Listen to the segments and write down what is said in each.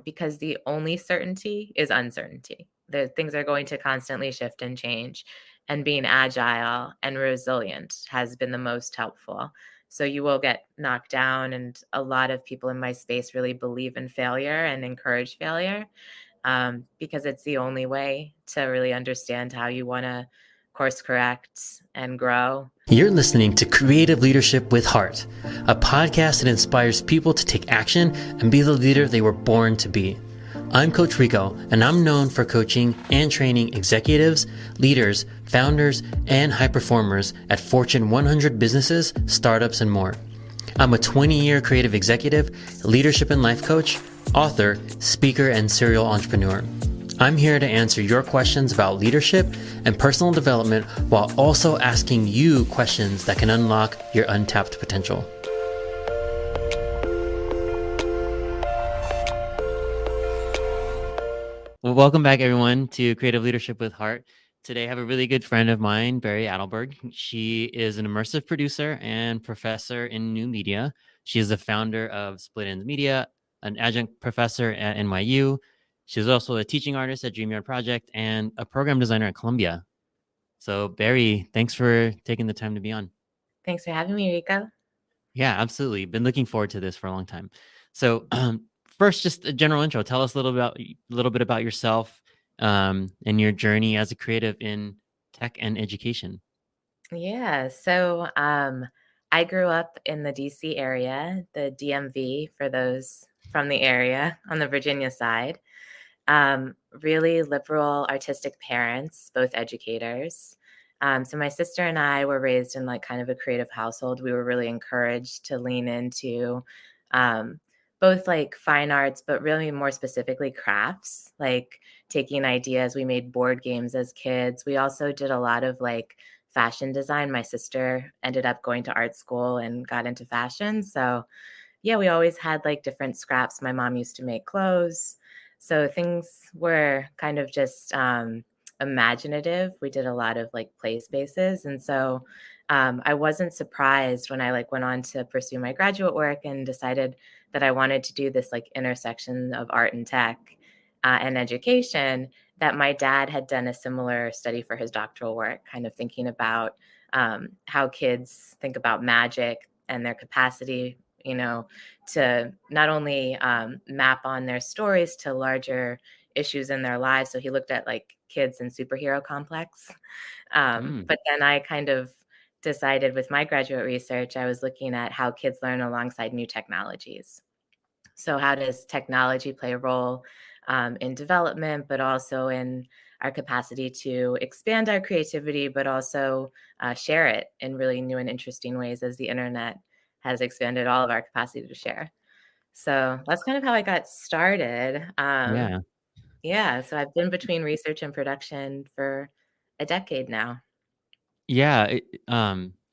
because the only certainty is uncertainty. The things are going to constantly shift and change, and being agile and resilient has been the most helpful. So you will get knocked down, and a lot of people in my space really believe in failure and encourage failure, because it's the only way to really understand how you want to course correct and grow. You're listening to Creative Leadership with Heart, a podcast that inspires people to take action and be the leader they were born to be. I'm Coach Rico, and I'm known for coaching and training executives, leaders, founders, and high performers at Fortune 100 businesses, startups, and more. I'm a 20-year creative executive, leadership and life coach, author, speaker, and serial entrepreneur. I'm here to answer your questions about leadership and personal development while also asking you questions that can unlock your untapped potential. Well, welcome back, everyone, to Creative Leadership with Heart. Today, I have a really good friend of mine, Barrie Adelberg. She is an immersive producer and professor in new media. She is the founder of Split Ends Media, an adjunct professor at NYU. She's also a teaching artist at DreamYard Project and a program designer at Columbia. So, Barrie, thanks for taking the time to be on. Thanks for having me, Rico. Yeah, absolutely. Been looking forward to this for a long time. So, first, just a general intro. Tell us a little bit about yourself and your journey as a creative in tech and education. Yeah, so I grew up in the DC area, the DMV for those from the area on the Virginia side. Really liberal, artistic parents, both educators. So my sister and I were raised in like kind of a creative household. We were really encouraged to lean into both like fine arts, but really more specifically crafts, like taking ideas. We made board games as kids. We also did a lot of like fashion design. My sister ended up going to art school and got into fashion. So yeah, we always had like different scraps. My mom used to make clothes. So things were kind of just imaginative. We did a lot of like play spaces. And so I wasn't surprised when I like went on to pursue my graduate work and decided that I wanted to do this like intersection of art and tech and education, that my dad had done a similar study for his doctoral work, kind of thinking about how kids think about magic and their capacity, to not only map on their stories to larger issues in their lives. So he looked at like kids and superhero complex. But then I kind of decided with my graduate research, I was looking at how kids learn alongside new technologies. So how does technology play a role in development, but also in our capacity to expand our creativity, but also share it in really new and interesting ways as the internet has expanded all of our capacity to share. So that's kind of how I got started. Yeah. Yeah, so I've been between research and production for a decade now. Yeah.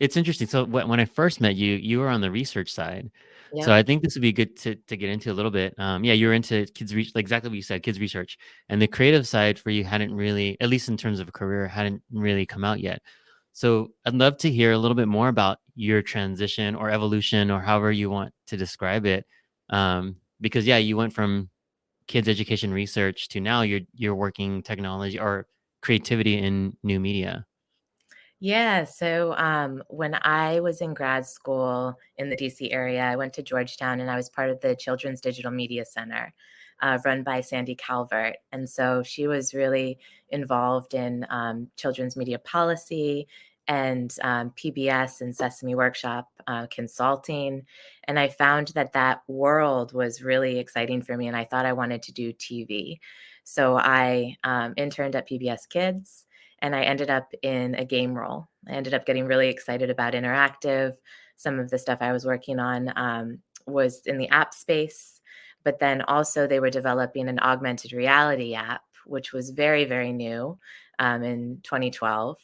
It's interesting. So when I first met you, you were on the research side. So Yep. I think this would be good to get into a little bit. Yeah, you were into kids research, like exactly what you said, kids research, and the creative side for you hadn't really, at least in terms of a career, hadn't really come out yet. So I'd love to hear a little bit more about your transition or evolution or however you want to describe it. Because yeah, you went from kids education research to now you're working technology or creativity in new media. Yeah, so when I was in grad school in the DC area, I went to Georgetown and I was part of the Children's Digital Media Center run by Sandy Calvert. And so she was really involved in children's media policy and PBS and Sesame Workshop consulting. And I found that that world was really exciting for me. And I thought I wanted to do TV. So I interned at PBS Kids and I ended up in a game role. I ended up getting really excited about interactive. Some of the stuff I was working on was in the app space, but then also they were developing an augmented reality app, which was very, very new in 2012.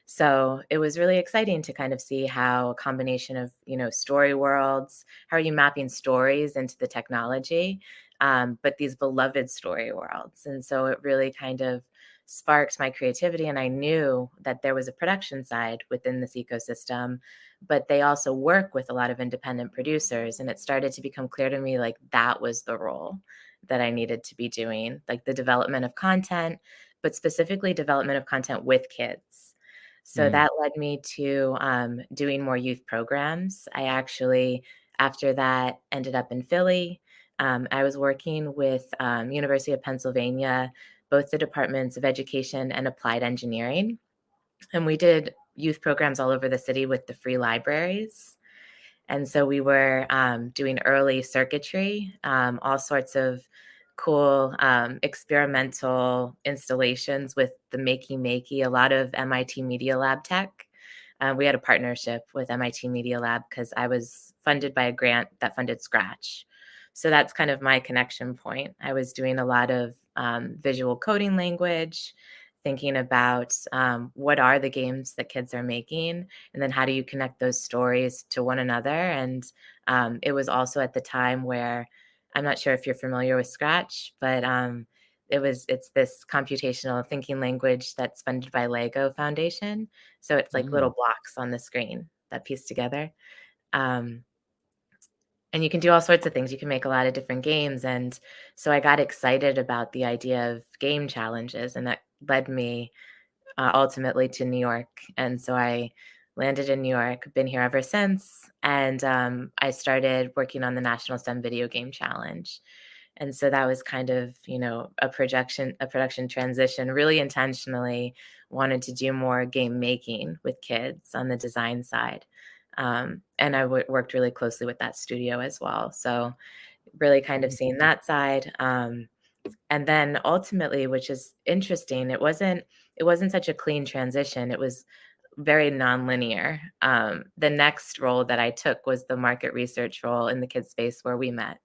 So it was really exciting to kind of see how a combination of, story worlds, how are you mapping stories into the technology, but these beloved story worlds. And so it really kind of sparked my creativity. And I knew that there was a production side within this ecosystem, but they also work with a lot of independent producers. And it started to become clear to me like that was the role, that I needed to be doing, like the development of content, but specifically development of content with kids. So Mm. that led me to doing more youth programs. I actually, after that, ended up in Philly. I was working with University of Pennsylvania, both the departments of education and applied engineering. And we did youth programs all over the city with the free libraries. And so we were doing early circuitry, all sorts of cool experimental installations with the Makey Makey, a lot of MIT Media Lab tech. We had a partnership with MIT Media Lab because I was funded by a grant that funded Scratch. So that's kind of my connection point. I was doing a lot of visual coding language, thinking about what are the games that kids are making, and then how do you connect those stories to one another. And it was also at the time where, I'm not sure if you're familiar with Scratch, but it's this computational thinking language that's funded by Lego Foundation. So it's like little Mm. blocks on the screen that piece together. Um, and you can do all sorts of things. You can make a lot of different games. And so I got excited about the idea of game challenges, and that led me ultimately to New York. And so I landed in New York, been here ever since. And I started working on the National STEM Video Game Challenge. And so that was kind of, a production transition, really intentionally wanted to do more game making with kids on the design side. And worked really closely with that studio as well. So really kind of seeing that side. And then ultimately, which is interesting, it wasn't such a clean transition. It was very nonlinear. The next role that I took was the market research role in the kids space where we met.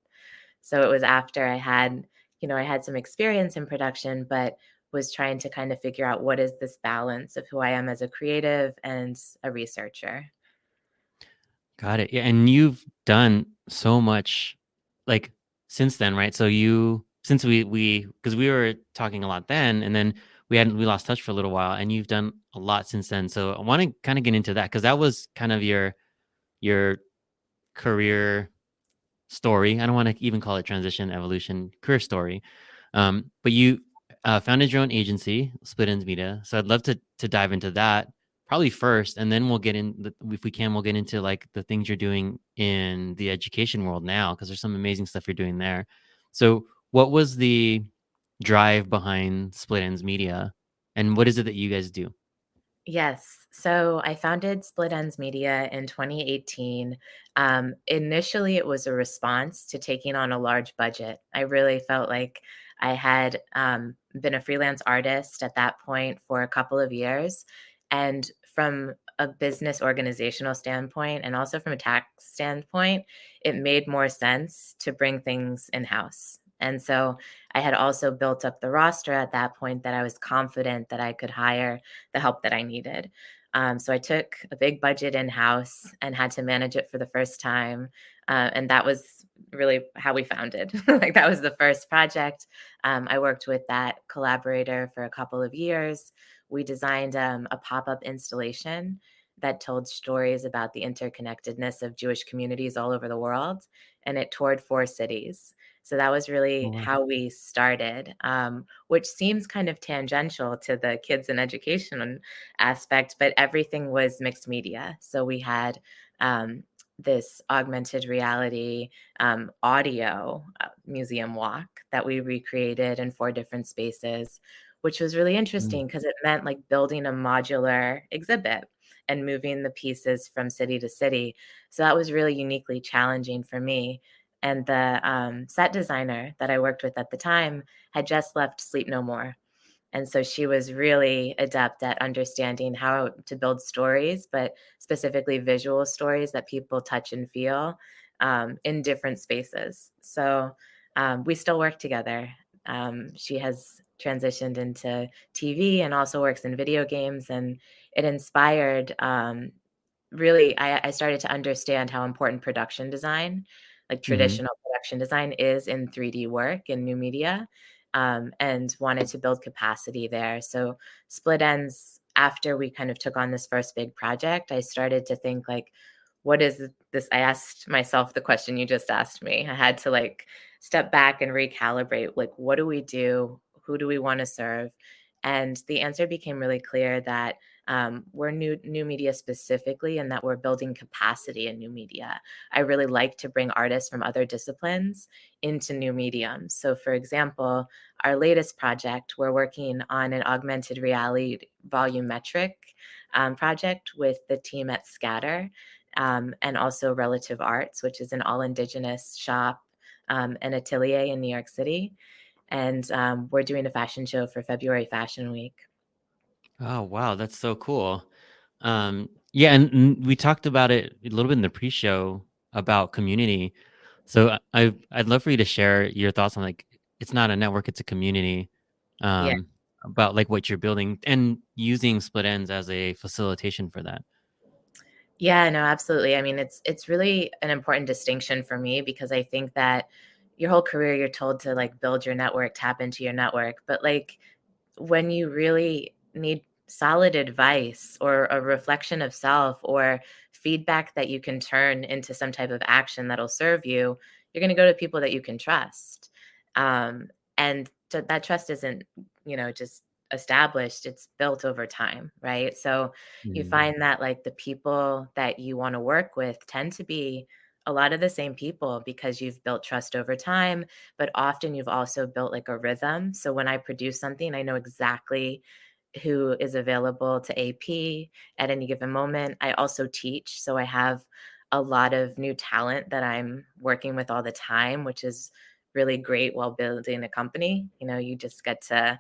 So it was after I had some experience in production, but was trying to kind of figure out what is this balance of who I am as a creative and a researcher. Got it. Yeah, and you've done so much, like, since then, right? So since we because we were talking a lot then, and then we lost touch for a little while, and you've done a lot since then. So I want to kind of get into that because that was kind of your career story. I don't want to even call it transition, evolution, career story. But you founded your own agency, Split Ends Media. So I'd love to dive into that probably first, and then we'll get in. If we can, we'll get into like the things you're doing in the education world now, because there's some amazing stuff you're doing there. So, what was the drive behind Split Ends Media, and what is it that you guys do? Yes. So I founded Split Ends Media in 2018. Initially, it was a response to taking on a large budget. I really felt like I had been a freelance artist at that point for a couple of years. And from a business organizational standpoint and also from a tax standpoint, it made more sense to bring things in house. And so I had also built up the roster at that point that I was confident that I could hire the help that I needed. So I took a big budget in house and had to manage it for the first time. And that was really how we founded. Like that was the first project. I worked with that collaborator for a couple of years. We designed a pop up installation that told stories about the interconnectedness of Jewish communities all over the world. And it toured 4 cities. So that was Oh, really wow. how we started, which seems kind of tangential to the kids and education aspect, but everything was mixed media. So we had this augmented reality audio museum walk that we recreated in 4 different spaces, which was really Mm. interesting because it meant like building a modular exhibit and moving the pieces from city to city. So that was really uniquely challenging for me. And the set designer that I worked with at the time had just left Sleep No More. And so she was really adept at understanding how to build stories, but specifically visual stories that people touch and feel in different spaces. So we still work together. She has transitioned into TV and also works in video games, and it inspired really, I started to understand how important production design, like Mm-hmm. traditional production design, is in 3D work and new media, and wanted to build capacity there. So Split Ends, after we kind of took on this first big project, I started to think like, what is this? I asked myself the question you just asked me. I had to like step back and recalibrate, like, what do we do? Who do we want to serve? And the answer became really clear that we're new media specifically, and that we're building capacity in new media. I really like to bring artists from other disciplines into new mediums. So, for example, our latest project, we're working on an augmented reality volumetric project with the team at Scatter, and also Relative Arts, which is an all indigenous shop and atelier in New York City. And we're doing a fashion show for February Fashion Week. Oh, wow, that's so cool. Yeah, and we talked about it a little bit in the pre-show about community. So I'd love for you to share your thoughts on like it's not a network, it's a community. Yeah. About like what you're building and using split ends as a facilitation for that. Yeah, no, absolutely. I mean, it's really an important distinction for me because I think that your whole career you're told to like build your network, tap into your network, but like when you really need solid advice or a reflection of self or feedback that you can turn into some type of action that'll serve you, you're going to go to people that you can trust. Um, and that trust isn't, just established, it's built over time, right? So you Mhm. find that like the people that you want to work with tend to be a lot of the same people because you've built trust over time, but often you've also built like a rhythm. So when I produce something, I know exactly who is available to AP at any given moment. I also teach, so I have a lot of new talent that I'm working with all the time, which is really great while building a company. You just get to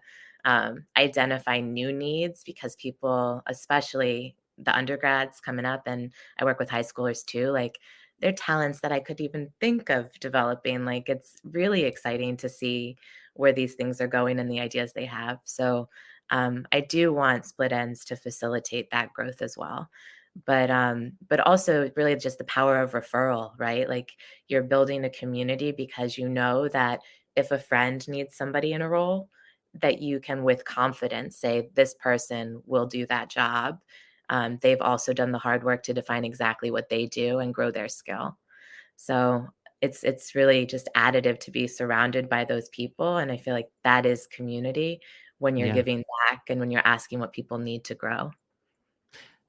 identify new needs because people, especially the undergrads coming up, and I work with high schoolers too, like they're talents that I could even think of developing. Like it's really exciting to see where these things are going and the ideas they have. So I do want split ends to facilitate that growth as well. But also really just the power of referral, right? Like you're building a community because you know that if a friend needs somebody in a role, that you can with confidence say this person will do that job. They've also done the hard work to define exactly what they do and grow their skill. So it's really just additive to be surrounded by those people, and I feel like that is community when you're Yeah. giving back and when you're asking what people need to grow.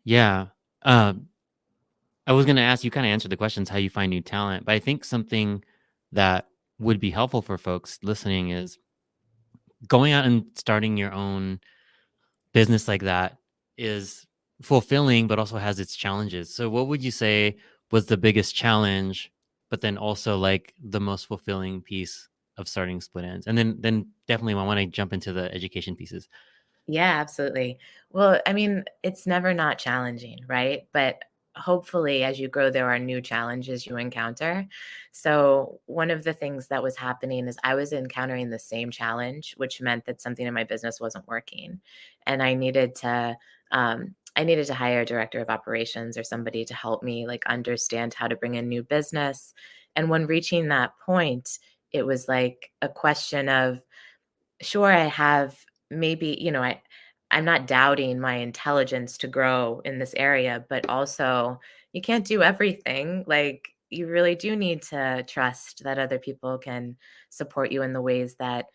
Yeah. Um, I was gonna ask, you kinda answered the questions how you find new talent, but I think something that would be helpful for folks listening is going out and starting your own business like that is fulfilling, but also has its challenges. So what would you say was the biggest challenge, but then also like the most fulfilling piece of starting split ends? And then definitely I want to jump into the education pieces. Yeah, absolutely. Well, I mean, it's never not challenging, right? But hopefully, as you grow, there are new challenges you encounter. So, one of the things that was happening is I was encountering the same challenge, which meant that something in my business wasn't working. And I needed to hire a director of operations or somebody to help me like understand how to bring in new business. And when reaching that point, it was like a question of, sure, I have maybe, I'm not doubting my intelligence to grow in this area, but also you can't do everything. Like you really do need to trust that other people can support you in the ways that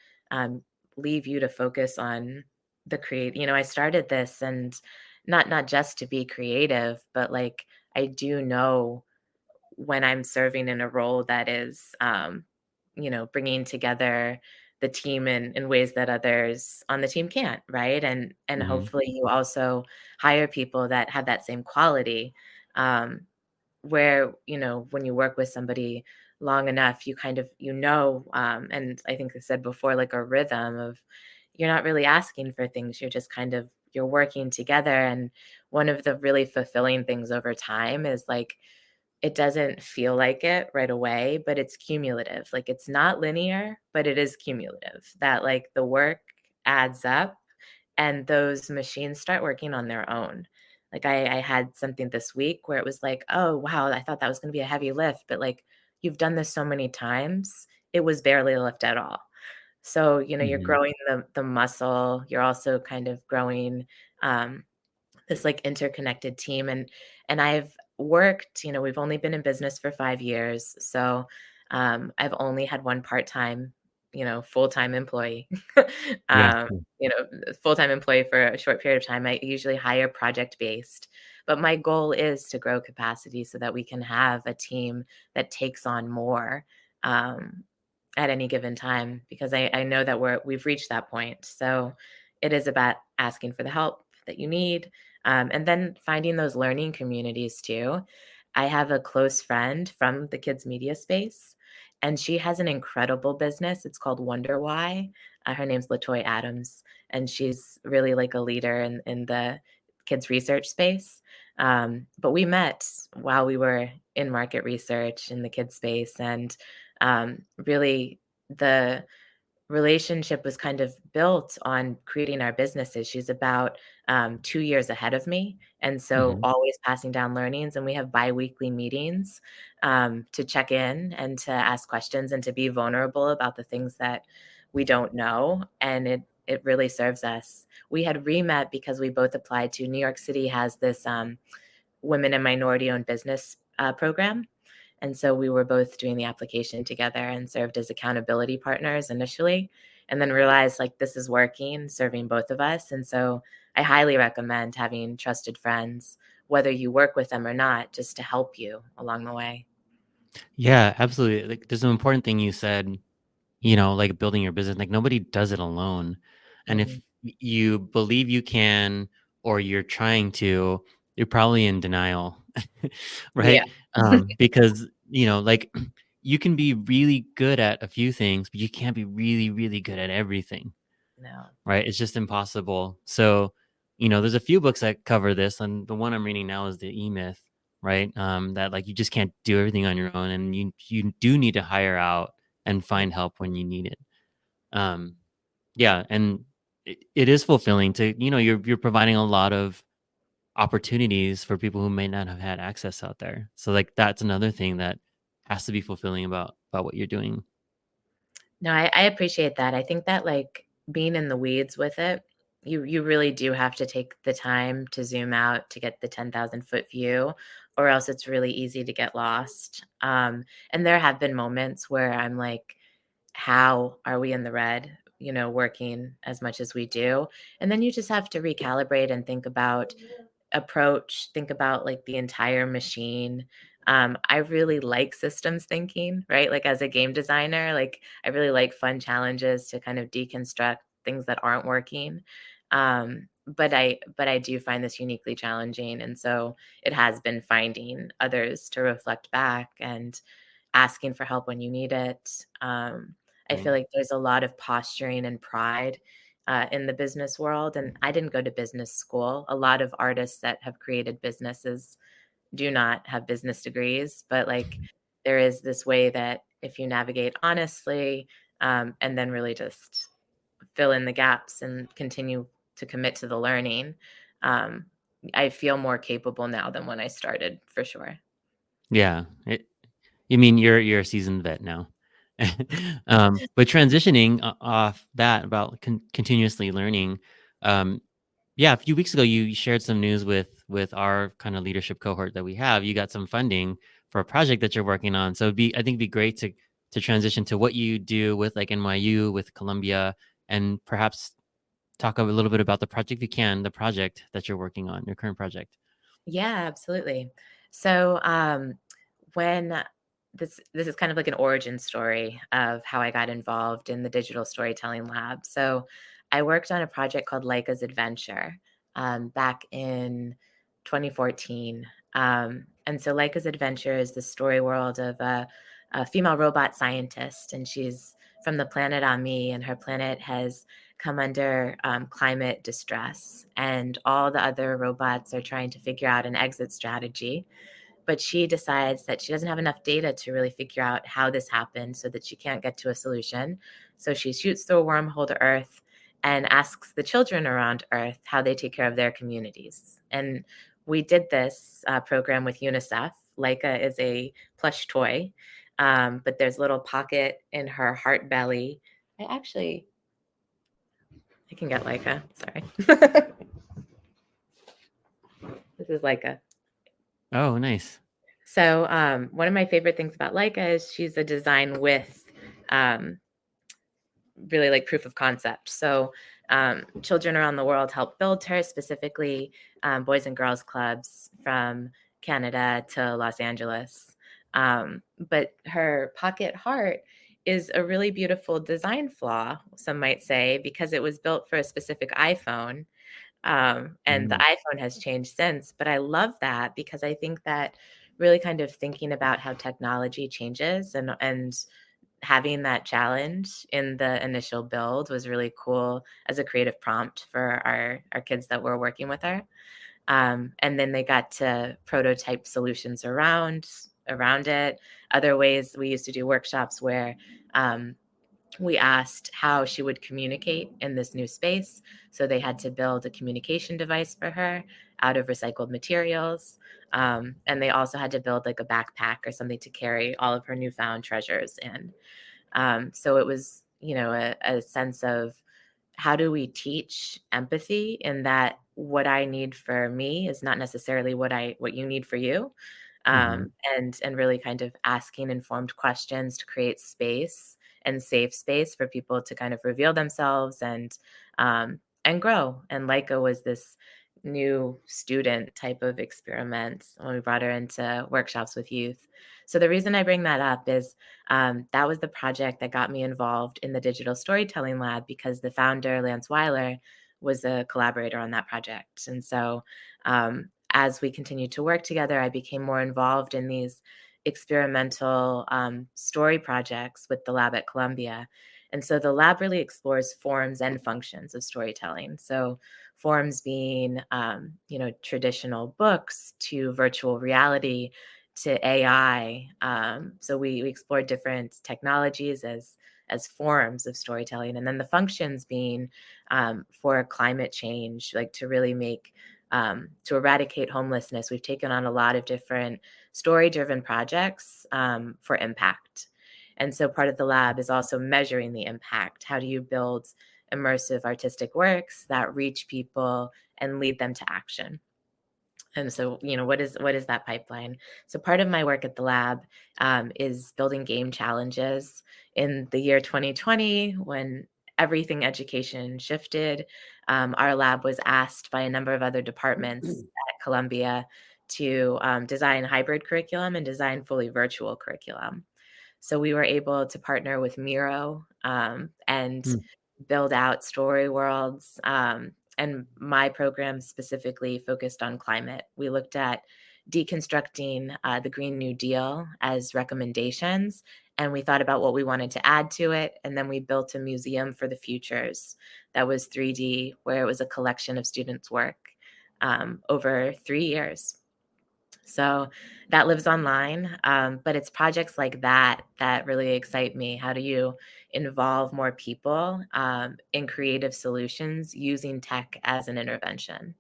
leave you to focus on the create. I started this and not just to be creative, but like I do know when I'm serving in a role that is, bringing together the team in ways that others on the team can't, right? And Hmm. hopefully you also hire people that have that same quality, um, where, when you work with somebody long enough, you kind of, and I think I said before, like a rhythm of you're not really asking for things, you're just kind of you're working together. And one of the really fulfilling things over time is like it doesn't feel like it right away, but it's cumulative. Like, it's not linear, but it is cumulative, that, like, the work adds up and those machines start working on their own. Like, I had something this week where it was like, "Oh, wow, I thought that was gonna be a heavy lift," but, like, you've done this so many times, it was barely a lift at all. So, you're Hmm. growing the muscle, you're also kind of growing, um, this, like, interconnected team, and I've worked, we've only been in business for 5 years. So I've only had one part-time, full-time employee. Yeah. You know, full-time employee for a short period of time. I usually hire project-based, but my goal is to grow capacity so that we can have a team that takes on more um, at any given time, because I know that we've reached that point. So it is about asking for the help that you need, and then finding those learning communities too. I have a close friend from the kids media space, and she has an incredible business. It's called Wonder Why. Her name's Latoy Adams, and she's really like a leader in the kids research space. But we met while we were in market research in the kids space, and really the relationship was kind of built on creating our businesses. She's about 2 years ahead of me. And so Hmm. always passing down learnings. And we have biweekly meetings to check in and to ask questions and to be vulnerable about the things that we don't know. And it really serves us. We had re-met because we both applied to New York City has this women and minority owned business program. And so we were both doing the application together and served as accountability partners initially, and then realized like this is working, serving both of us. And so I highly recommend having trusted friends, whether you work with them or not, just to help you along the way. Yeah, absolutely. Like, there's an important thing you said, like building your business. Like, nobody does it alone. And if Mhm. you believe you can, or you're trying to, you're probably in denial, Yeah. right? Because, like, you can be really good at a few things, but you can't be really, really good at everything. No. Right? It's just impossible. So, there's a few books that cover this, and the one I'm reading now is the E Myth, right? That like you just can't do everything on your own, and you do need to hire out and Yeah. find help when you need it. Um, yeah, and it is fulfilling to you're providing a lot of opportunities for people who may not have had access out there. So like that's another thing that has to be fulfilling about what you're doing. No, I appreciate that. I think that like being in the weeds with it, you really do have to take the time to zoom out to get the 10,000-foot view, or else it's really easy to get lost. And there have been moments where I'm like, how are we in the red, working as much as we do? And then you just have to recalibrate and think about like the entire machine. I really like systems thinking, right? Like as a game designer, like I really like fun challenges to kind of deconstruct things that aren't working. But I do find this uniquely challenging. And so it has been finding others to reflect back and asking for help when you need it. I Right. feel like there's a lot of posturing and pride in the business world. And I didn't go to business school. A lot of artists that have created businesses do not have business degrees, but like there is this way that if you navigate honestly, and then really just fill in the gaps and continue to commit to the learning, um, I feel more capable now than when I started for sure. Yeah. You mean you're a seasoned vet now? But transitioning off that about continuously learning, um, yeah, a few weeks ago you shared some news with our kind of leadership cohort that we have. You got some funding for a project that you're working on. So I think it'd be great to transition to what you do with like NYU, with Columbia, and perhaps talk a little bit about the project if you can, the project that you're working on, your current project. Yeah, absolutely. So, when this is kind of like an origin story of how I got involved in the digital storytelling lab. So, I worked on a project called Leica's Adventure back in 2014. And so, Leica's Adventure is the story world of a female robot scientist, and she's from the planet Ami, and her planet has come under climate distress, and all the other robots are trying to figure out an exit strategy. But she decides that she doesn't have enough data to really figure out how this happened, so that she can't get to a solution. So she shoots through a wormhole to Earth and asks the children around Earth how they take care of their communities. And we did this program with UNICEF. Leica is a plush toy, but there's a little pocket in her heart belly. I can get Leica. Sorry. This is Leica. Oh, nice. So one of my favorite things about Leica is she's a design with um, really like proof of concept. So children around the world help build her, specifically boys and girls clubs from Canada to Los Angeles. But her pocket heart is a really beautiful design flaw, some might say, because it was built for a specific iPhone. And the Mm, iPhone has changed since. But I love that because I think that really kind of thinking about how technology changes and having that challenge in the initial build was really cool as a creative prompt for our kids that were working with her. And then they got to prototype solutions around it. Other ways we used to do workshops where we asked how she would communicate in this new space. So they had to build a communication device for her out of recycled materials. And they also had to build like a backpack or something to carry all of her newfound treasures in. So it was, a sense of how do we teach empathy in that what I need for me is not necessarily what you need for you. mhm. And really kind of asking informed questions to create space and safe space for people to kind of reveal themselves and grow. And Leica was this new student type of experiment when we brought her into workshops with youth. So the reason I bring that up is that was the project that got me involved in the digital storytelling lab because the founder, Lance Weiler, was a collaborator on that project. And so as we continued to work together, I became more involved in these experimental story projects with the lab at Columbia. And so the lab really explores forms and functions of storytelling. So forms being, traditional books to virtual reality to AI. So we explored different technologies as forms of storytelling, and then the functions being for climate change, like to really make to eradicate homelessness. We've taken on a lot of different story-driven projects for impact, and so part of the lab is also measuring the impact. How do you build immersive artistic works that reach people and lead them to action? And so, what is that pipeline? So part of my work at the lab is building game challenges. In the year 2020, when everything education shifted, our lab was asked by a number of other departments at Columbia to design hybrid curriculum and design fully virtual curriculum. So we were able to partner with Miro and Mm. build out story worlds. And my program specifically focused on climate. We looked at deconstructing the Green New Deal as recommendations, and we thought about what we wanted to add to it. And then we built a museum for the futures that was 3D, where it was a collection of students' work over 3 years. So that lives online, but it's projects like that that really excite me. How do you involve more people in creative solutions using tech as an intervention?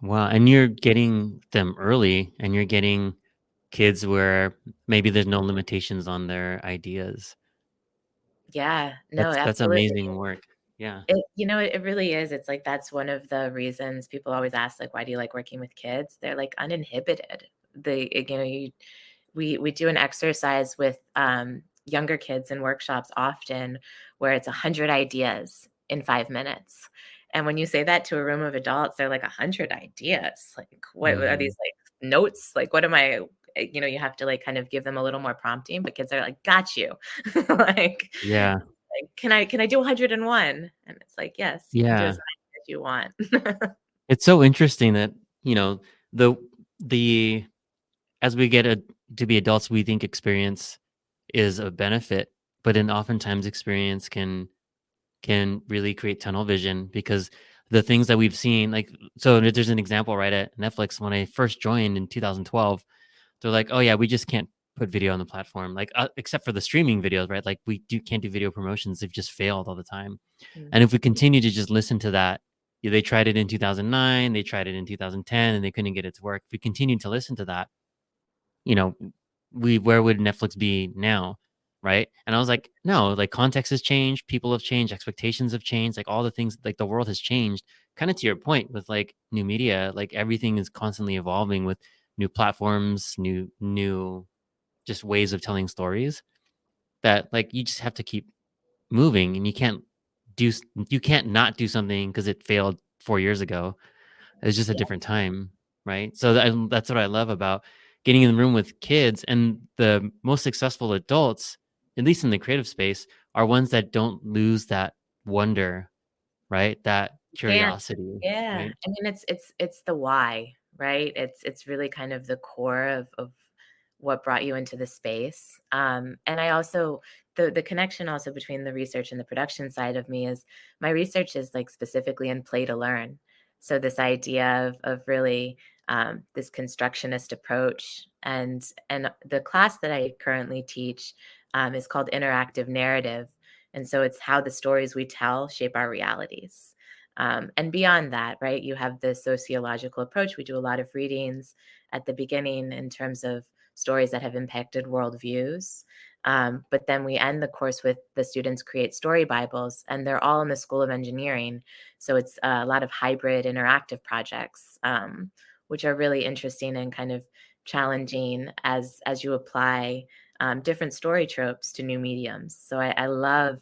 Wow. And you're getting them early and you're getting kids where maybe there's no limitations on their ideas. Yeah, no, That's absolutely. amazing work. Yeah. It really is. It's like that's one of the reasons people always ask, like, why do you like working with kids? They're like uninhibited. We do an exercise with younger kids in workshops often where it's 100 ideas in 5 minutes. And when you say that to a room of adults, they're like 100 ideas. Like, what are Hmm. these like notes? Like, what am I? You have to like kind of give them a little more prompting, but kids are like, got you. Yeah. Can I do 101? And it's like, yes, you can do as Yeah. many as you want. It's so interesting that, you know, the the as we get to be adults, we think experience is a benefit, but then oftentimes experience can really create tunnel vision because the things that we've seen, like, so there's an example right at Netflix. When I first joined in 2012, they're like, oh yeah, we just can't put video on the platform, like except for the streaming videos, right? Like can't do video promotions. They've just failed all the time. Mm, And if we continue to just listen to that, yeah, they tried it in 2009, they tried it in 2010, and they couldn't get it to work. If we continue to listen to that, you know, where would Netflix be now? Right. And I was like, no, like context has changed, people have changed, expectations have changed, like all the things, like the world has changed. Kind of to your point with like new media, like everything is constantly evolving with new platforms, new just ways of telling stories that like you just have to keep moving, and do you can't not do something because it failed 4 years ago. It's just a Yeah. different time, right? So that's what I love about getting in the room with kids, and the most successful adults, at least in the creative space, are ones that don't lose that wonder, right? That Can't. curiosity, Yeah. right? I mean, it's the why, right? It's really kind of the core of what brought you into the space. And I also the connection also between the research and the production side of me is my research is like specifically in play to learn. So this idea of really this constructionist approach, and the class that I currently teach is called interactive narrative, and so it's how the stories we tell shape our realities. And beyond that, right, you have the sociological approach. We do a lot of readings at the beginning in terms of stories that have impacted worldviews. But then we end the course with the students create story Bibles, and they're all in the School of Engineering. So it's a lot of hybrid interactive projects, which are really interesting and kind of challenging as you apply different story tropes to new mediums. So I love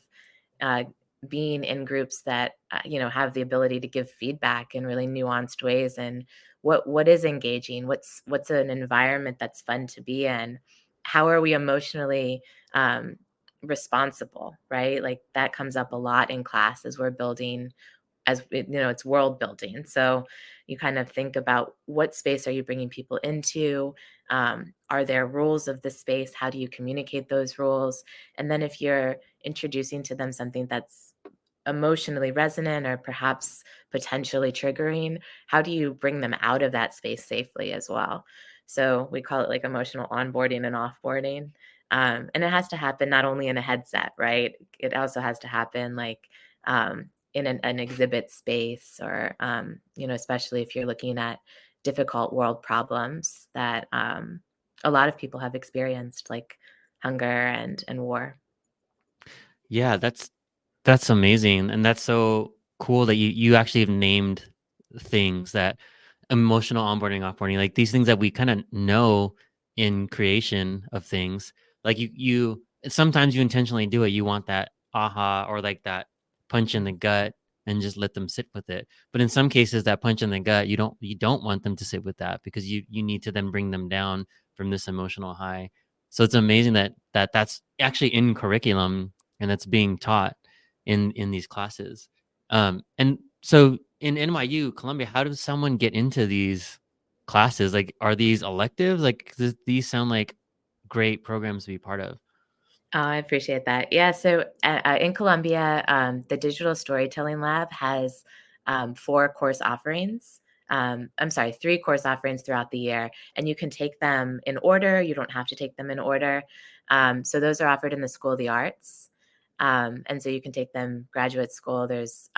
uh, being in groups that have the ability to give feedback in really nuanced ways, and what is engaging, what's an environment that's fun to be in, how are we emotionally um, responsible, right? Like that comes up a lot in class as we're building, it's world building. So you kind of think about what space are you bringing people into, are there rules of the space, how do you communicate those rules, and then if you're introducing to them something that's emotionally resonant or perhaps potentially triggering, how do you bring them out of that space safely as well? So we call it like emotional onboarding and offboarding. And it has to happen not only in a headset, right? It also has to happen like in an exhibit space, or especially if you're looking at difficult world problems that a lot of people have experienced, like hunger and war. Yeah, that's amazing, and that's so cool that you actually have named things that emotional onboarding, offboarding, like these things that we kind of know in creation of things. Like you sometimes you intentionally do it. You want that aha or like that punch in the gut and just let them sit with it. But in some cases, that punch in the gut, you don't want them to sit with that because you need to then bring them down from this emotional high. So it's amazing that's actually in curriculum and that's being taught in these classes. And so in NYU, Columbia, how does someone get into these classes? Like, are these electives? Like, these sound like great programs to be part of. Oh, I appreciate that. Yeah, so in Columbia, the Digital Storytelling Lab has 4 course offerings. I'm sorry, 3 course offerings throughout the year, and you can take them in order. You don't have to take them in order. So those are offered in the School of the Arts, and so you can take them graduate school. There's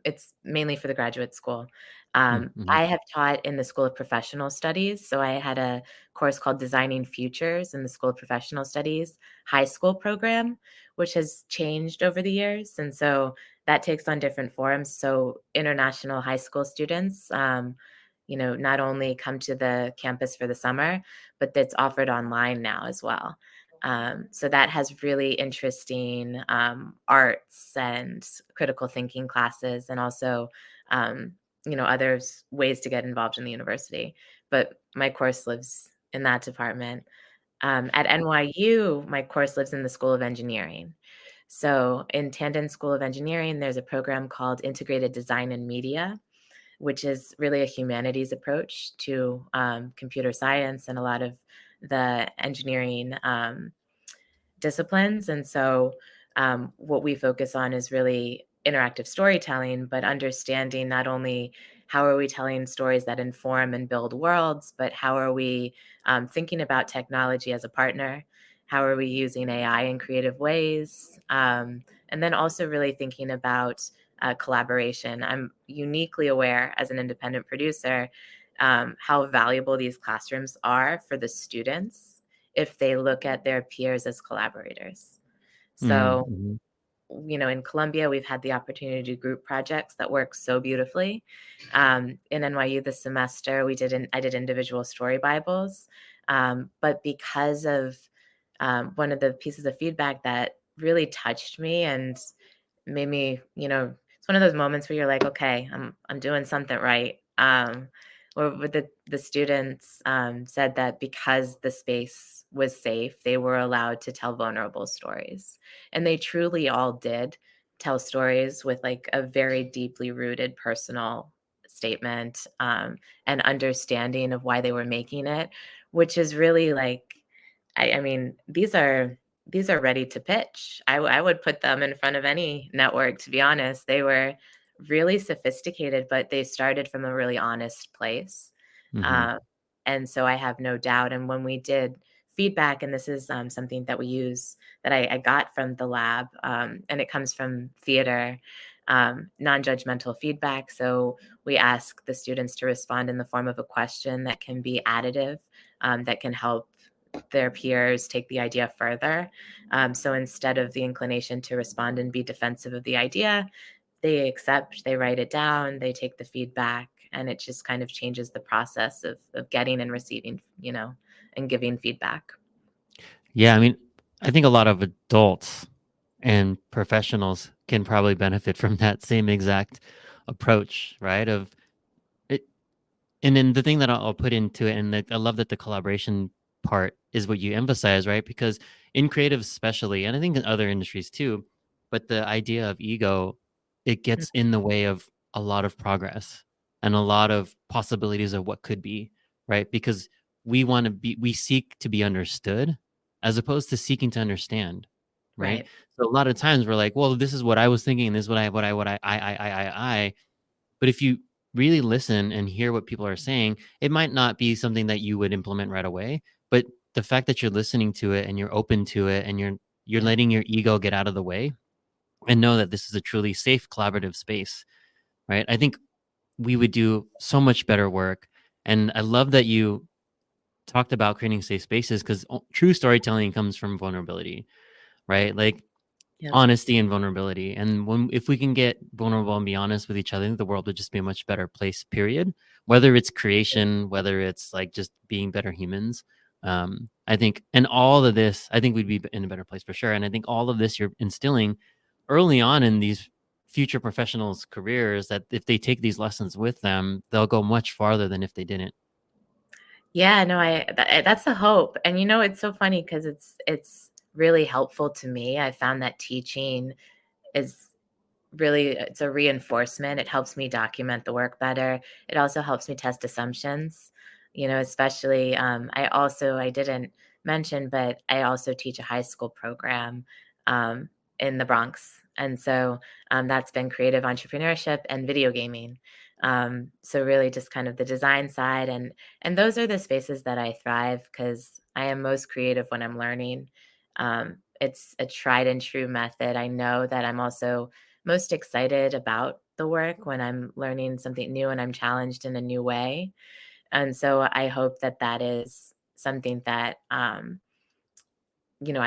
it's mainly for the graduate school. Mm-hmm. I have taught in the School of Professional Studies, so I had a course called Designing Futures in the School of Professional Studies high school program, which has changed over the years. And so that takes on different forms. So international high school students, not only come to the campus for the summer, but that's offered online now as well. So that has really interesting arts and critical thinking classes, and also, others ways to get involved in the university. But my course lives in that department. At NYU, my course lives in the School of Engineering. So in Tandon School of Engineering, there's a program called Integrated Design and Media, which is really a humanities approach to computer science and a lot of the engineering disciplines. And so, what we focus on is really interactive storytelling, but understanding not only how are we telling stories that inform and build worlds, but how are we thinking about technology as a partner? How are we using AI in creative ways? And then also really thinking about collaboration. I'm uniquely aware as an independent producer how valuable these classrooms are for the students if they look at their peers as collaborators. So Mm-hmm. in Columbia, we've had the opportunity to do group projects that work so beautifully. In NYU this semester, I did individual story Bibles. But because of one of the pieces of feedback that really touched me and made me, it's one of those moments where you're like, okay, I'm doing something right. Or with the students said that because the space was safe, they were allowed to tell vulnerable stories, and they truly all did tell stories with like a very deeply rooted personal statement and understanding of why they were making it, which is really like, I mean, these are ready to pitch. I would put them in front of any network, to be honest. They were really sophisticated, but they started from a really honest place. Hmm. Uh, and so I have no doubt. And when we did feedback, and this is something that we use that I got from the lab, and it comes from theater, non-judgmental feedback. So we ask the students to respond in the form of a question that can be additive, that can help their peers take the idea further. So instead of the inclination to respond and be defensive of the idea, they accept, they write it down, they take the feedback, and it just kind of changes the process of getting and receiving, and giving feedback. Yeah, I mean, I think a lot of adults and professionals can probably benefit from that same exact approach, right? Of it, and then the thing that I'll put into it, and I love that the collaboration part is what you emphasize, right? Because in creative, especially, and I think in other industries too, but the idea of ego, it Mm. gets in the way of a lot of progress and a lot of possibilities of what could be, right? Because we seek to be understood as opposed to seeking to understand, right? Right. So a lot of times we're like, well, this is what I was thinking, and this is what I. But if you really listen and hear what people are saying, it might not be something that you would implement right away, but the fact that you're listening to it and you're open to it and you're Yeah. letting your ego get out of the way and know that this is a truly safe collaborative space, right? I think we would do so much better work. And I love that you talked about creating safe spaces because true storytelling comes from vulnerability, right? Like Yeah. honesty and vulnerability. And if we can get vulnerable and be honest with each other, I think the world would just be a much better place, period. Whether it's creation, whether it's like just being better humans. I think, and all of this, I think we'd be in a better place for sure. And I think all of this you're instilling early on in these future professionals' careers that if they take these lessons with them, they'll go much farther than if they didn't. Yeah, no, that's the hope. And it's so funny because it's really helpful to me. I found that teaching is really, it's a reinforcement. It helps me document the work better. It also helps me test assumptions, especially, I didn't mention, but I also teach a high school program um, in the Bronx. And so that's been creative entrepreneurship and video gaming. So really just kind of the design side, and those are the spaces that I thrive because I am most creative when I'm learning. It's a tried and true method. I know that I'm also most excited about the work when I'm learning something new and I'm challenged in a new way. And so I hope that that is something that I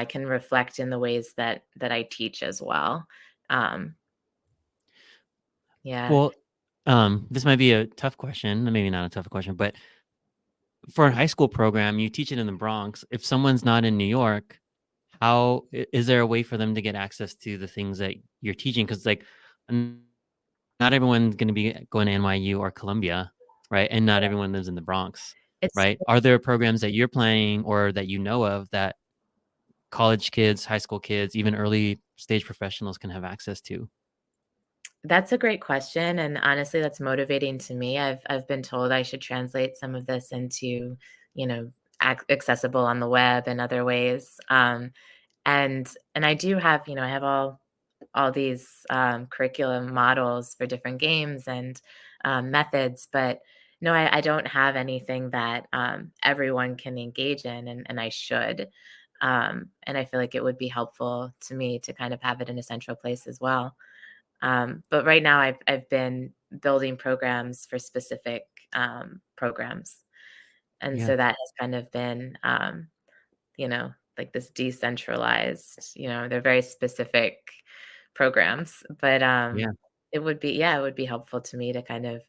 can reflect in the ways that I teach as well. Um, yeah, Well, this might be a tough question, maybe not a tough question, but for a high school program, you teach it in the Bronx. If someone's not in New York, is there a way for them to get access to the things that you're teaching? Because like, not everyone's going to be going to NYU or Columbia, right? And not everyone lives in the Bronx, it's right? Are there programs that you're planning or that you know of that college kids, high school kids, even early stage professionals can have access to? That's a great question, and honestly, that's motivating to me. I've been told I should translate some of this into, you know, accessible on the web and other ways. And I do have, I have all these curriculum models for different games and methods, but no, I don't have anything that everyone can engage in, and I should. And I feel like it would be helpful to me to kind of have it in a central place as well. But right now, I've been building programs for specific programs, and Yeah. so that has kind of been, like this decentralized. They're very specific programs. But Yeah. it would be, yeah, it would be helpful to me to kind of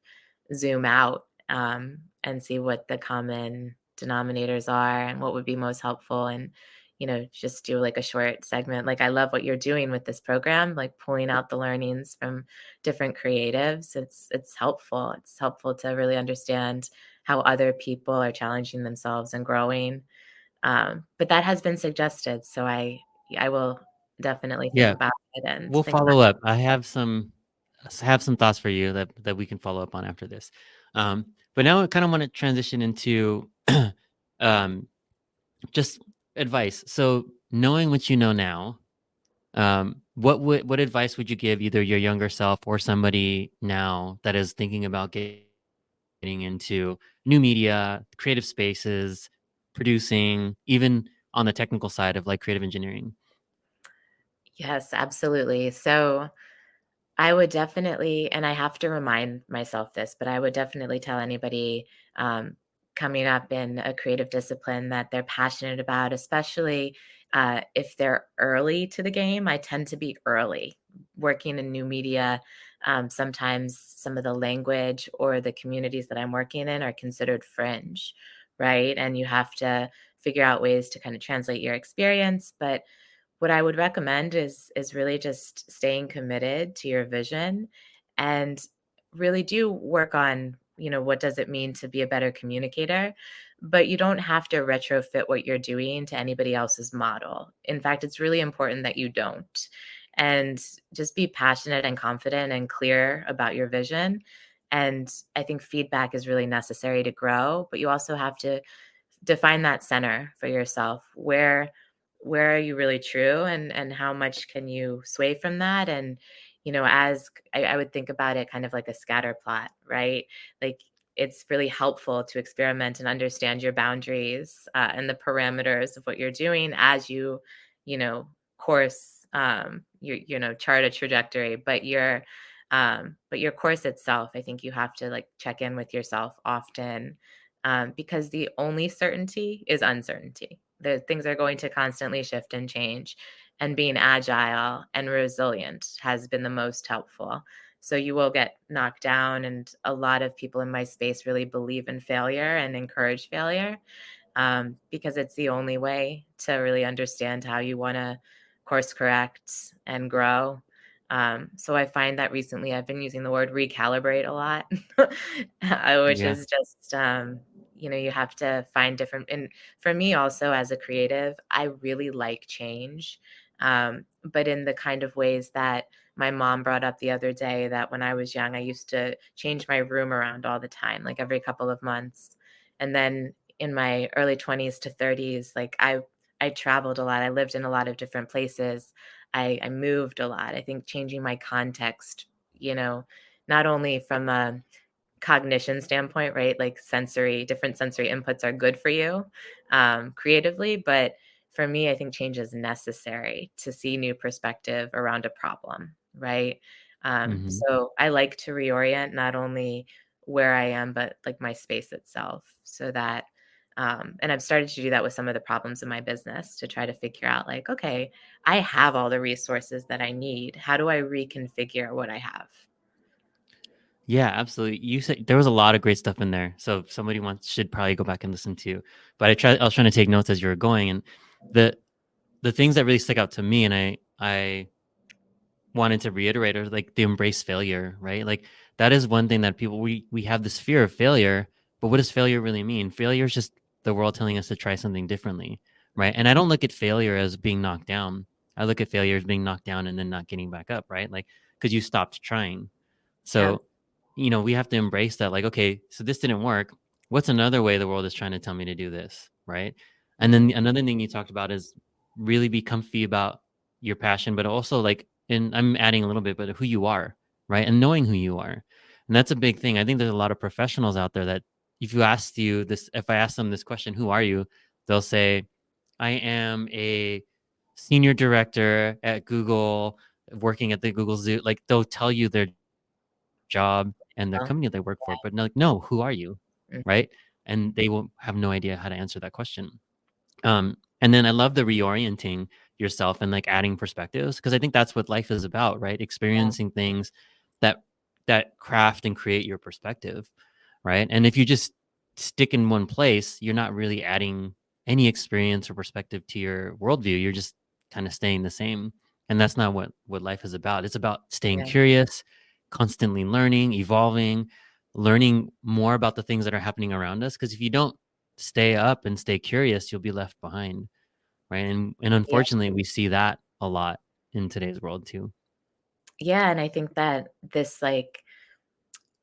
zoom out and see what the common denominators are and what would be most helpful, and just do like a short segment. Like, I love what you're doing with this program, like pulling out the learnings from different creatives. It's helpful. It's helpful to really understand how other people are challenging themselves and growing. But that has been suggested, so I will definitely think Yeah. about it and We'll think about. follow up. I have some thoughts for you that we can follow up on after this. But now I kind of want to transition into um, just advice. So knowing what you know now, what advice would you give either your younger self or somebody now that is thinking about getting into new media, creative spaces, producing, even on the technical side of like creative engineering? Yes, absolutely. So I would definitely, and I have to remind myself this, but I would definitely tell anybody um, coming up in a creative discipline that they're passionate about, especially if they're early to the game. I tend to be early working in new media. Sometimes some of the language or the communities that I'm working in are considered fringe, right? And you have to figure out ways to kind of translate your experience. But what I would recommend is really just staying committed to your vision, and really do work on, what does it mean to be a better communicator? But you don't have to retrofit what you're doing to anybody else's model. In fact, it's really important that you don't. And just be passionate and confident and clear about your vision. And I think feedback is really necessary to grow, but you also have to define that center for yourself. Where are you really true, and how much can you sway from that? And as I would think about it kind of like a scatter plot, right? Like, it's really helpful to experiment and understand your boundaries and the parameters of what you're doing as you know course, chart a trajectory. But your course itself, I think you have to like check in with yourself often, because the only certainty is uncertainty. The things are going to constantly shift and change, and being agile and resilient has been the most helpful. So you will get knocked down, and a lot of people in my space really believe in failure and encourage failure, because it's the only way to really understand how you want to course correct and grow. So I find that recently I've been using the word recalibrate a lot, which Yeah. is just, you have to find different. And for me, also as a creative, I really like change, but in the kind of ways that my mom brought up the other day, that when I was young, I used to change my room around all the time, like every couple of months. And then in my early 20s to 30s, like I traveled a lot. I lived in a lot of different places. I moved a lot. I think changing my context, not only from a cognition standpoint, right? Like different sensory inputs are good for you creatively. But for me, I think change is necessary to see new perspective around a problem, right? Hmm. So I like to reorient not only where I am, but like my space itself, so that, and I've started to do that with some of the problems in my business, to try to figure out, like, okay, I have all the resources that I need. How do I reconfigure what I have? Yeah, absolutely. You said there was a lot of great stuff in there. So if somebody wants should probably go back and listen to. But I was trying to take notes as you were going, and the the things that really stuck out to me, and I wanted to reiterate, are like the embrace failure, right? Like that is one thing that people, we have this fear of failure, but what does failure really mean? Failure is just the world telling us to try something differently, right? And I don't look at failure as being knocked down. I look at failure as being knocked down and then not getting back up, right? Like because you stopped trying. Yeah. So, we have to embrace that. Like, okay, so this didn't work. What's another way the world is trying to tell me to do this? Right. And then another thing you talked about is really be comfy about your passion, but also like, and I'm adding a little bit, but who you are, right? And knowing who you are. And that's a big thing. I think there's a lot of professionals out there that if I ask them this question, who are you? They'll say, I am a senior director at Google, working at the Google Zoo. Like they'll tell you their job and their Well, company they work for, but like, no, who are you? mm, Right. And they will have no idea how to answer that question. And then I love the reorienting yourself and like adding perspectives, because I think that's what life is about, right? Yeah. Experiencing things that craft and create your perspective, right? And if you just stick in one place, you're not really adding any experience or perspective to your worldview. You're just kind of staying the same. And that's not what life is about. It's about staying Yeah. curious, constantly learning, evolving, learning more about the things that are happening around us. Because if you don't stay up and stay curious, you'll be left behind, right? And Yeah. unfortunately, we see that a lot in today's world too. Yeah, and I think that this, like,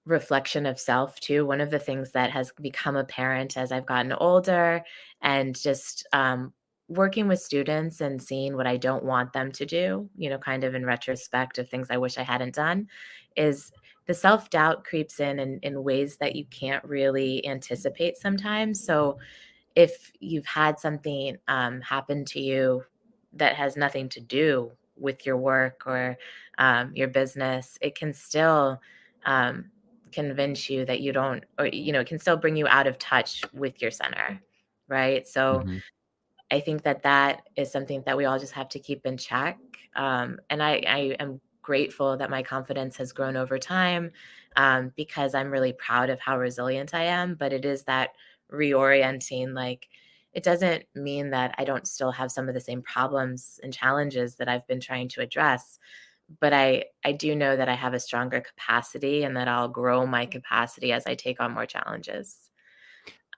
reflection of self too, one of the things that has become apparent as I've gotten older and just, working with students and seeing what I don't want them to do, kind of in retrospect of things I wish I hadn't done, is the self-doubt creeps in ways that you can't really anticipate sometimes. So if you've had something happen to you that has nothing to do with your work or your business, it can still um, convince you that you don't, or, it can still bring you out of touch with your center. Right. So Mhm. I think that that is something that we all just have to keep in check. And I am grateful that my confidence has grown over time because I'm really proud of how resilient I am. But it is that reorienting. Like, it doesn't mean that I don't still have some of the same problems and challenges that I've been trying to address. But I do know that I have a stronger capacity and that I'll grow my capacity as I take on more challenges.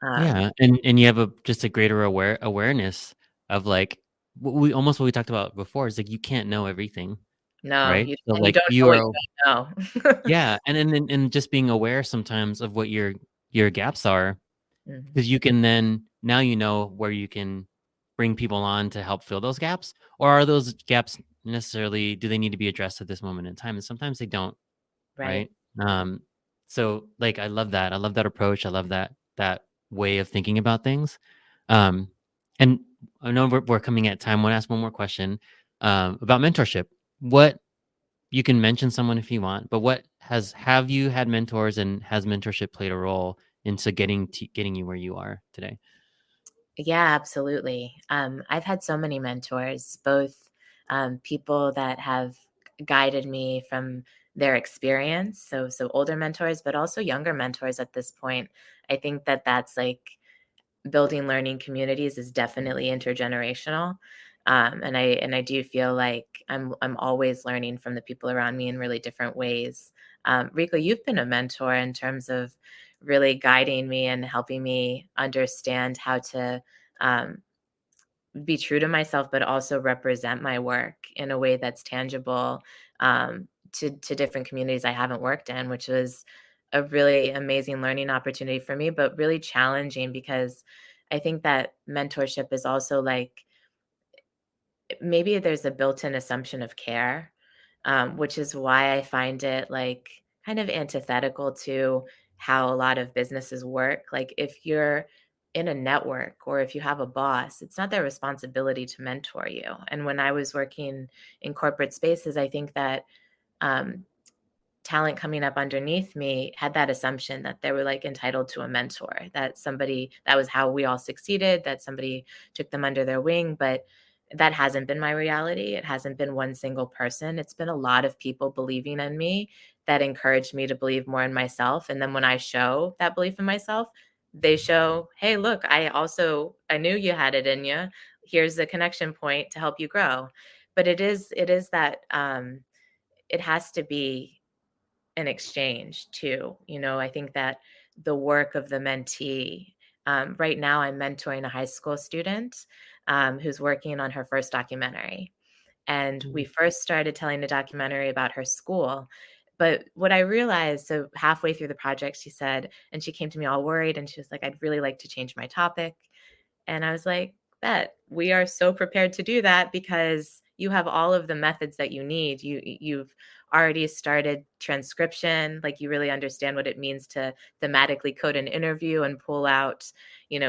Um, Yeah, and you have a just a greater awareness of, like, what we talked about before is, like, you can't know everything, no, right? you So, and you like, don't know you what are you don't know. yeah, and just being aware sometimes of what your gaps are, Mhm. because you can then now you know where you can bring people on to help fill those gaps, or are those gaps necessarily do they need to be addressed at this moment in time? And sometimes they don't. Right. Right? Um, so, like, I love that. I love that approach. I love that way of thinking about things. Um, and I know we're coming at time. I want to ask one more question about mentorship. What you can mention someone if you want, but what have you had mentors and has mentorship played a role into getting you where you are today? Yeah, absolutely. I've had so many mentors, both people that have guided me from their experience, so older mentors, but also younger mentors at this point. I think that that's like building learning communities is definitely intergenerational. And I do feel like I'm always learning from the people around me in really different ways. Rico, you've been a mentor in terms of really guiding me and helping me understand how to um, be true to myself, but also represent my work in a way that's tangible to different communities I haven't worked in, which was a really amazing learning opportunity for me, but really challenging because I think that mentorship is also like maybe there's a built-in assumption of care, which is why I find it like kind of antithetical to how a lot of businesses work. Like if you're in a network or if you have a boss, it's not their responsibility to mentor you. And when I was working in corporate spaces, I think that um, talent coming up underneath me had that assumption that they were like entitled to a mentor, that somebody that was how we all succeeded, that somebody took them under their wing. But that hasn't been my reality. It hasn't been one single person. It's been a lot of people believing in me that encouraged me to believe more in myself. And then when I show that belief in myself, they show, hey, look, I knew you had it in you. Here's the connection point to help you grow. But it is that it has to be an exchange too. I think that the work of the mentee, right now, I'm mentoring a high school student who's working on her first documentary. And we Mm, first started telling the documentary about her school. But what I realized, so halfway through the project, she said, and she came to me all worried, and she was like, I'd really like to change my topic. And I was like, "Bet, we are so prepared to do that because you have all of the methods that you need. You've already started transcription, like you really understand what it means to thematically code an interview and pull out,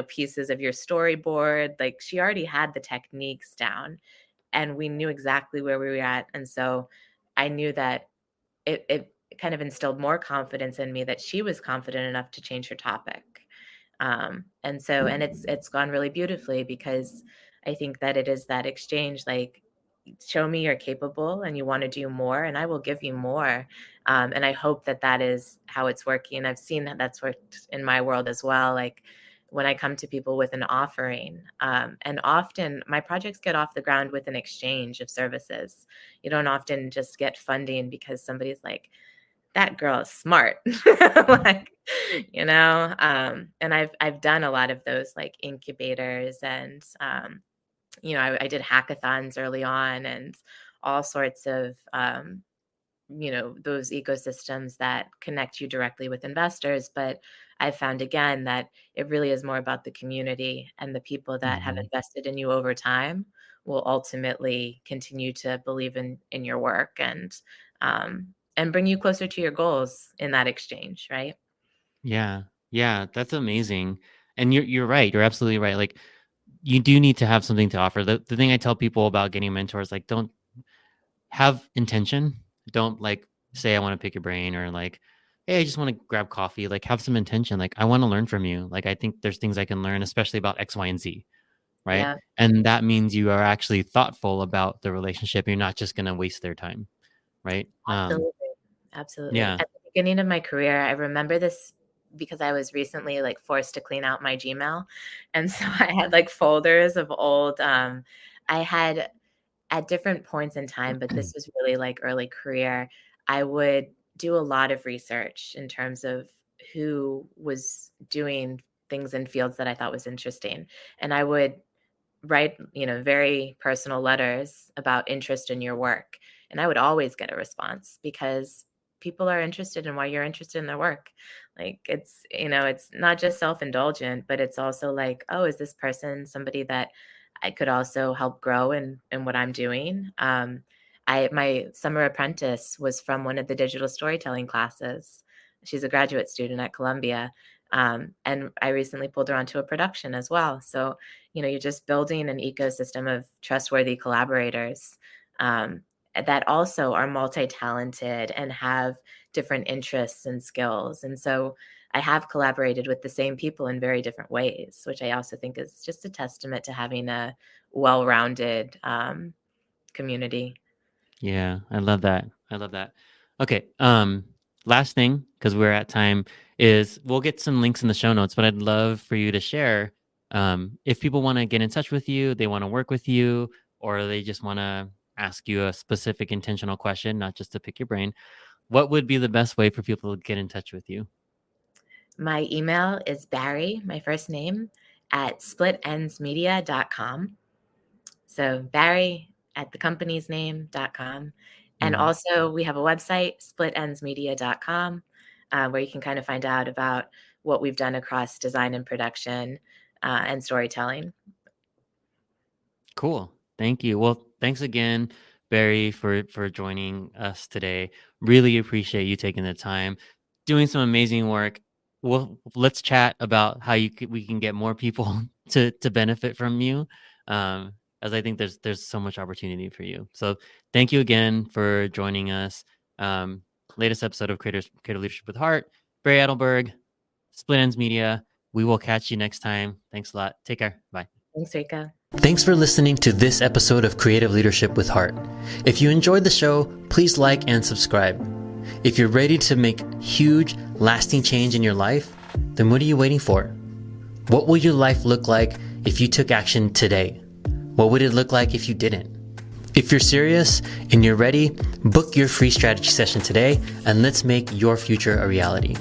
pieces of your storyboard. Like she already had the techniques down and we knew exactly where we were at. And so I knew that it kind of instilled more confidence in me that she was confident enough to change her topic. And it's gone really beautifully because I think that it is that exchange, like, show me you're capable and you want to do more, and I will give you more. And I hope that that is how it's working. I've seen that that's worked in my world as well. Like when I come to people with an offering, and often my projects get off the ground with an exchange of services. You don't often just get funding because somebody's like, that girl is smart. Like, and I've done a lot of those like incubators and I did hackathons early on and all sorts of, those ecosystems that connect you directly with investors. But I found again that it really is more about the community, and the people that have Hmm. invested in you over time will ultimately continue to believe in your work and bring you closer to your goals in that exchange, right? Yeah. Yeah. That's amazing. And you're right. You're absolutely right. Like you do need to have something to offer. The thing I tell people about getting mentors, like don't have intention. Don't like say I want to pick your brain or like, hey, I just want to grab coffee. Like have some intention. Like I want to learn from you. Like I think there's things I can learn, especially about X, Y, and Z. Right. Yeah. And that means you are actually thoughtful about the relationship. You're not just gonna waste their time. Right. Absolutely. Absolutely. Yeah. At the beginning of my career, I remember this because I was recently like forced to clean out my Gmail. And so I had like folders of old, I had at different points in time, but this was really like early career, I would do a lot of research in terms of who was doing things in fields that I thought was interesting. And I would write, very personal letters about interest in your work. And I would always get a response because people are interested in why you're interested in their work. Like it's not just self-indulgent, but it's also like, oh, is this person somebody that I could also help grow in what I'm doing? My summer apprentice was from one of the digital storytelling classes. She's a graduate student at Columbia. And I recently pulled her onto a production as well. So you're just building an ecosystem of trustworthy collaborators that also are multi-talented and have different interests and skills. And so I have collaborated with the same people in very different ways, which I also think is just a testament to having a well-rounded community. Yeah, I love that. I love that. Okay, last thing, because we're at time, is we'll get some links in the show notes, but I'd love for you to share if people want to get in touch with you, they want to work with you, or they just want to ask you a specific intentional question, not just to pick your brain. What would be the best way for people to get in touch with you? My email is Barrie, my first name, at splitendsmedia.com. So Barrie at the company's name.com. And Mhm. also we have a website, splitendsmedia.com, where you can kind of find out about what we've done across design and production and storytelling. Cool. Thank you. Well, thanks again, Barry, for joining us today. Really appreciate you taking the time, doing some amazing work. Well, let's chat about how we can get more people to benefit from you. As I think there's so much opportunity for you. So thank you again for joining us. Um, latest episode of Creative Leadership with Heart. Barry Adelberg, Split Ends Media. We will catch you next time. Thanks a lot. Take care. Bye. Thanks, Rika. Thanks for listening to this episode of Creative Leadership with Heart. If you enjoyed the show, please like and subscribe. If you're ready to make huge, lasting change in your life, then what are you waiting for? What will your life look like if you took action today? What would it look like if you didn't? If you're serious and you're ready, book your free strategy session today and let's make your future a reality.